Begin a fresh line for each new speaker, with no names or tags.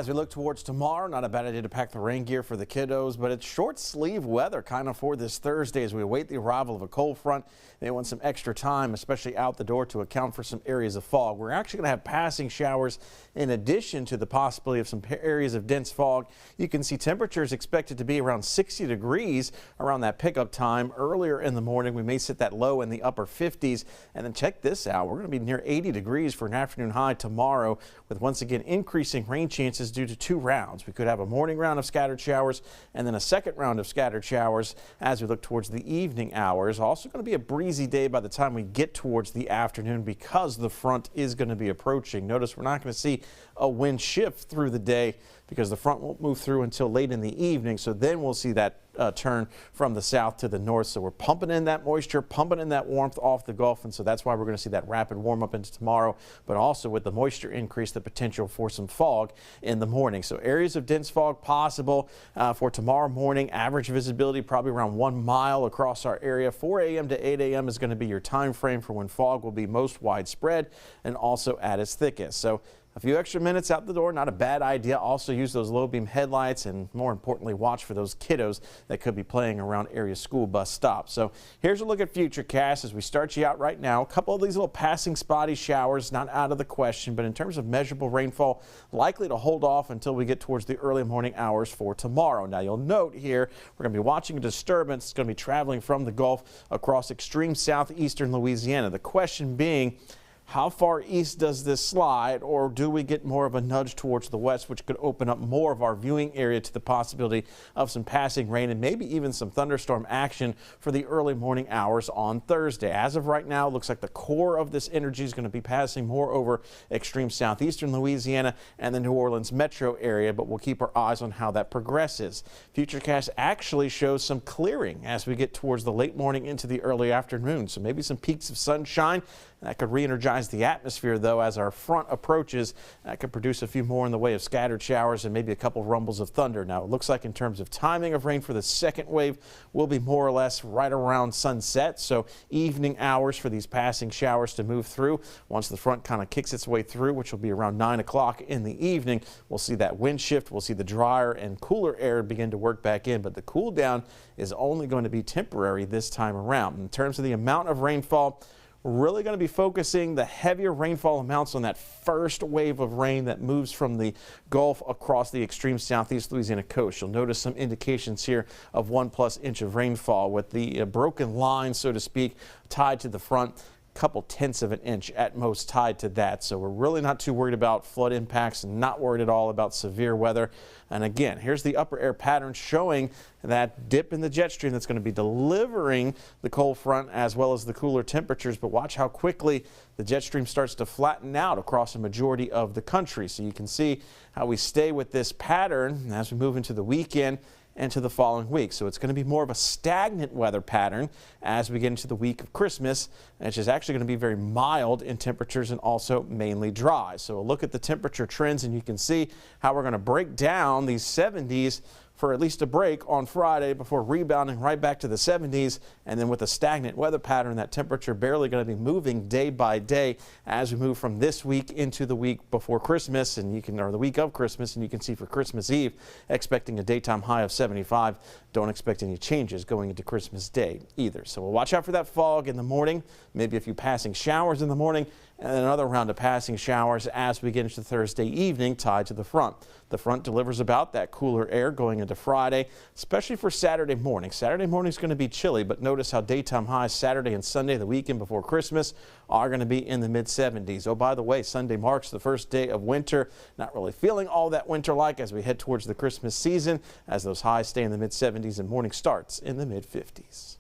As we look towards tomorrow, not a bad idea to pack the rain gear for the kiddos, but it's short sleeve weather kind of for this Thursday as we await the arrival of a cold front. They want some extra time, especially out the door, to account for some areas of fog. We're actually going to have passing showers in addition to the possibility of some areas of dense fog. You can see temperatures expected to be around 60 degrees around that pickup time. Earlier in the morning, we may sit that low in the upper 50s. And then check this out. We're going to be near 80 degrees for an afternoon high tomorrow, with once again increasing rain chances due to two rounds. We could have a morning round of scattered showers and then a second round of scattered showers as we look towards the evening hours. Also going to be a breezy day by the time we get towards the afternoon because the front is going to be approaching. Notice we're not going to see a wind shift through the day because the front won't move through until late in the evening. So then we'll see that turn from the south to the north. So we're pumping in that moisture, pumping in that warmth off the Gulf. And so that's why we're going to see that rapid warm up into tomorrow, but also with the moisture increase, the potential for some fog in the morning. So areas of dense fog possible for tomorrow morning. Average visibility probably around 1 mile across our area. 4 a.m. to 8 a.m. is going to be your time frame for when fog will be most widespread and also at its thickest. So a few extra minutes out the door, not a bad idea. Also use those low beam headlights and more importantly, watch for those kiddos that could be playing around area school bus stops. So here's a look at Futurecast as we start you out right now. A couple of these little passing spotty showers, not out of the question, but in terms of measurable rainfall, likely to hold off until we get towards the early morning hours for tomorrow. Now you'll note here, we're going to be watching a disturbance. It's going to be traveling from the Gulf across extreme southeastern Louisiana. The question being, how far east does this slide, or do we get more of a nudge towards the west, which could open up more of our viewing area to the possibility of some passing rain and maybe even some thunderstorm action for the early morning hours on Thursday. As of right now, it looks like the core of this energy is going to be passing more over extreme southeastern Louisiana and the New Orleans metro area, but we'll keep our eyes on how that progresses. Futurecast actually shows some clearing as we get towards the late morning into the early afternoon, so maybe some peaks of sunshine. That could re-energize the atmosphere, though, as our front approaches. That could produce a few more in the way of scattered showers and maybe a couple rumbles of thunder. Now, it looks like in terms of timing of rain for the second wave will be more or less right around sunset. So evening hours for these passing showers to move through. Once the front kind of kicks its way through, which will be around 9 o'clock in the evening, we'll see that wind shift. We'll see the drier and cooler air begin to work back in, but the cool down is only going to be temporary this time around. In terms of the amount of rainfall, we're really going to be focusing the heavier rainfall amounts on that first wave of rain that moves from the Gulf across the extreme southeast Louisiana coast. You'll notice some indications here of 1+ inch of rainfall with the broken line, so to speak, tied to the front. Couple tenths of an inch at most tied to that. So we're really not too worried about flood impacts, not worried at all about severe weather. And again, here's the upper air pattern showing that dip in the jet stream that's going to be delivering the cold front as well as the cooler temperatures. But watch how quickly the jet stream starts to flatten out across a majority of the country. So you can see how we stay with this pattern as we move into the weekend and to the following week. So it's going to be more of a stagnant weather pattern as we get into the week of Christmas, which is actually going to be very mild in temperatures and also mainly dry. So a look at the temperature trends and you can see how we're going to break down these 70s for at least a break on Friday before rebounding right back to the 70s. And then with a stagnant weather pattern, that temperature barely going to be moving day by day as we move from this week into the week before Christmas, and or the week of Christmas. And you can see for Christmas Eve, expecting a daytime high of 75. Don't expect any changes going into Christmas Day either. So we'll watch out for that fog in the morning, maybe a few passing showers in the morning, and another round of passing showers as we get into Thursday evening tied to the front. The front delivers about that cooler air going into Friday, especially for Saturday morning. Saturday morning is going to be chilly, but notice how daytime highs Saturday and Sunday, the weekend before Christmas, are going to be in the mid-70s. Oh, by the way, Sunday marks the first day of winter. Not really feeling all that winter-like as we head towards the Christmas season, as those highs stay in the mid-70s and morning starts in the mid-50s.